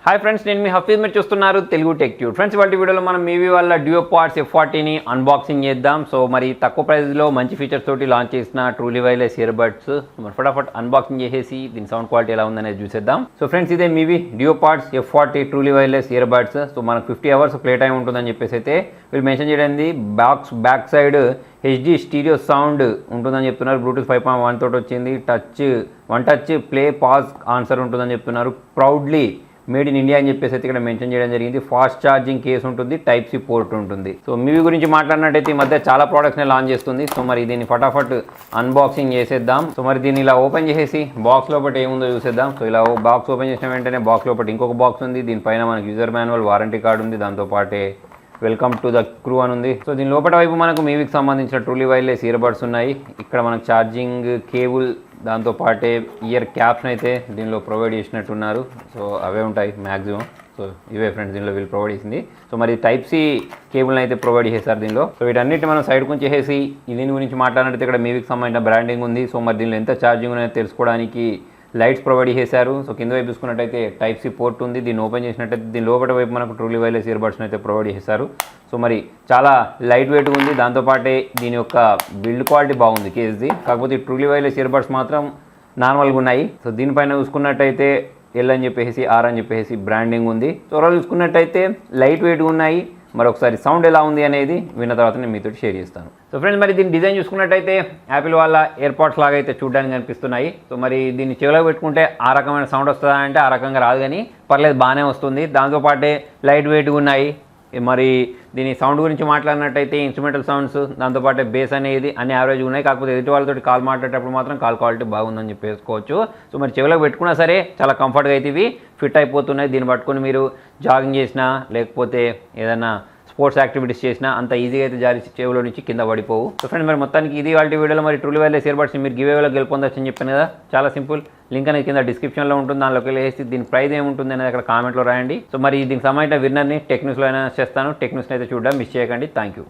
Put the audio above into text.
Hi friends, నేను మీ హఫీజ్. మీరు చూస్తున్నారు తెలుగు టెక్ ట్యూబ్. ఫ్రెండ్స్, వాటి వీడియోలో మనం మీవి వాళ్ళ DuoPods F40ని అన్బాక్సింగ్ చేద్దాం. సో మరి తక్కువ ప్రైస్లో మంచి ఫీచర్స్ తోటి లాంచ్ చేసిన ట్రూలీ వైర్లెస్ ఇయర్ బడ్స్ మరి ఫటాఫట్ అన్బాక్సింగ్ చేసేసి దీని సౌండ్ క్వాలిటీ ఎలా ఉందనేది చూసేద్దాం. సో ఫ్రెండ్స్, ఇదే మీవి DuoPods F40 truly wireless ear buds. So మనకు 50 అవర్స్ ప్లే టైం ఉంటుందని చెప్పేసి అయితే వీళ్ళు మెన్షన్ చేయడానికి back side HD stereo sound ఉంటుందని చెప్తున్నారు. బ్లూటూత్ 5.1 తోటి వచ్చింది. One touch play pause answer ఉంటుందని చెప్తున్నారు. ప్రౌడ్లీ మేడ్ ఇన్ ఇండియా అని చెప్పేసి అయితే ఇక్కడ మెన్షన్ చేయడం జరిగింది. ఫాస్ట్ ఛార్జింగ్ కేస్ ఉంటుంది, Type-C పోర్ట్ ఉంటుంది. సో మీవి గురించి మాట్లాడినట్టయితే ఈ మధ్య చాలా ప్రోడక్ట్స్ని లాంచ్ చేస్తుంది. సో మరి దీన్ని ఫటాఫట్ అన్బాక్సింగ్ చేసేద్దాం. సో మరి దీన్ని ఇలా ఓపెన్ చేసేసి బాక్స్ లోపల ఏముందో చూసేద్దాం. సో ఇలా బాక్స్ ఓపెన్ చేసిన వెంటనే బాక్స్ లోపల ఇంకొక బాక్స్ ఉంది. దీనిపైన మనకి యూజర్ మాన్యువల్, వారంటీ కార్డు ఉంది. దాంతోపాటే వెల్కమ్ టు ద క్రూ అని ఉంది. సో దీని లోపల వైపు మనకు మీవికి సంబంధించిన ట్రూలీ వైర్లెస్ ఇయర్ బడ్స్ ఉన్నాయి. ఇక్కడ మనకు ఛార్జింగ్ కేబుల్, దాంతోపాటే ఇయర్ క్యాప్స్ని అయితే దీనిలో ప్రొవైడ్ చేసినట్టున్నారు. సో అవే ఉంటాయి మ్యాక్సిమం. సో ఇవే ఫ్రెండ్స్ దీనిలో వీళ్ళు ప్రొవైడ్ చేసింది. సో మరి Type-C కేబుల్ని అయితే ప్రొవైడ్ చేశారు దీనిలో. సో వీటన్నిటి మనం సైడ్ కొంచెం చేసి దీని గురించి మాట్లాడినట్టు ఇక్కడ మీవికి సంబంధించిన బ్రాండింగ్ ఉంది. సో మరి దీనిలో ఎంత ఛార్జింగ్ ఉన్నాయో తెలుసుకోవడానికి లైట్స్ ప్రొవైడ్ చేశారు. సో కింద వైపు చూసుకున్నట్టయితే Type-C పోర్ట్ ఉంది. దీన్ని ఓపెన్ చేసినట్టయితే దీని లోపల వైపు మనకు ట్రూలీ వైర్లెస్ ఇయర్ బడ్స్ని అయితే ప్రొవైడ్ చేశారు. సో మరి చాలా లైట్ వెయిట్ ఉంది. దాంతోపాటే దీని యొక్క బిల్డ్ క్వాలిటీ బాగుంది కేస్ది. కాకపోతే ట్రూలీ వైర్లెస్ ఇయర్ బడ్స్ మాత్రం నార్మల్గా ఉన్నాయి. సో దీనిపైన చూసుకున్నట్టయితే L అని చెప్పేసి R అని చెప్పేసి బ్రాండింగ్ ఉంది. సో చూసుకున్నట్టయితే లైట్ వెయిట్గా ఉన్నాయి. మరొకసారి సౌండ్ ఎలా ఉంది అనేది విన్న తర్వాత నేను మీతో షేర్ చేస్తాను. సో ఫ్రెండ్స్, మరి దీని డిజైన్ చూసుకున్నట్టయితే యాపిల్ వాళ్ళ ఎయిర్పాడ్స్ లాగా అయితే చూడడానికి కనిపిస్తున్నాయి. సో మరి దీన్ని చెవిలో పెట్టుకుంటే ఆ రకమైన సౌండ్ వస్తుందా అంటే ఆ రకంగా రాదు, కానీ పర్లేదు బాగానే వస్తుంది. దాంతోపాటే లైట్ వెయిట్గా ఉన్నాయి. మరి దీని సౌండ్ గురించి మాట్లాడినట్టయితే ఇన్స్ట్రుమెంటల్ సౌండ్స్, దాంతోపాటు బేస్ అనేది అన్ని యావరేజ్గా ఉన్నాయి. కాకపోతే ఎదుటి వాళ్ళతో కాల్ మాట్లాడేటప్పుడు మాత్రం కాల్ క్వాలిటీ బాగుందని చెప్పేసుకోవచ్చు. సో మరి చెవిలోకి పెట్టుకున్నా సరే చాలా కంఫర్ట్గా అయితే ఇవి ఫిట్ అయిపోతున్నాయి. దీన్ని పట్టుకొని మీరు జాగింగ్ చేసినా లేకపోతే ఏదైనా స్పోర్ట్స్ యాక్టివిటీస్ చేసినా అంత ఈజీగా అయితే జారి చెవిలో నుంచి కింద పడిపోవు. సో ఫ్రెండ్స్, మరి మొత్తానికి ఇది వాళ్ళ వీడియోలో మరి ట్రూలీ వైర్లెస్ ఇయర్ బడ్స్ మీరు గివేవేలో గెలుపొందొచ్చు అని చెప్పాను కదా. చాలా సింపుల్. లింక్ అనేది కింద డిస్క్రిప్షన్లో ఉంటుంది. దానిలోకి వెళ్ళేసి దీని ప్రైస్ ఏముంటుంది అనేది అక్కడ కామెంట్లో రాయండి. సో మరి దీనికి సంబంధించిన విన్నర్ని టెక్ న్యూస్లో అయినా చేస్తాను. టెక్ న్యూస్ని అయితే చూడడం మిస్ చేయకండి. Thank you.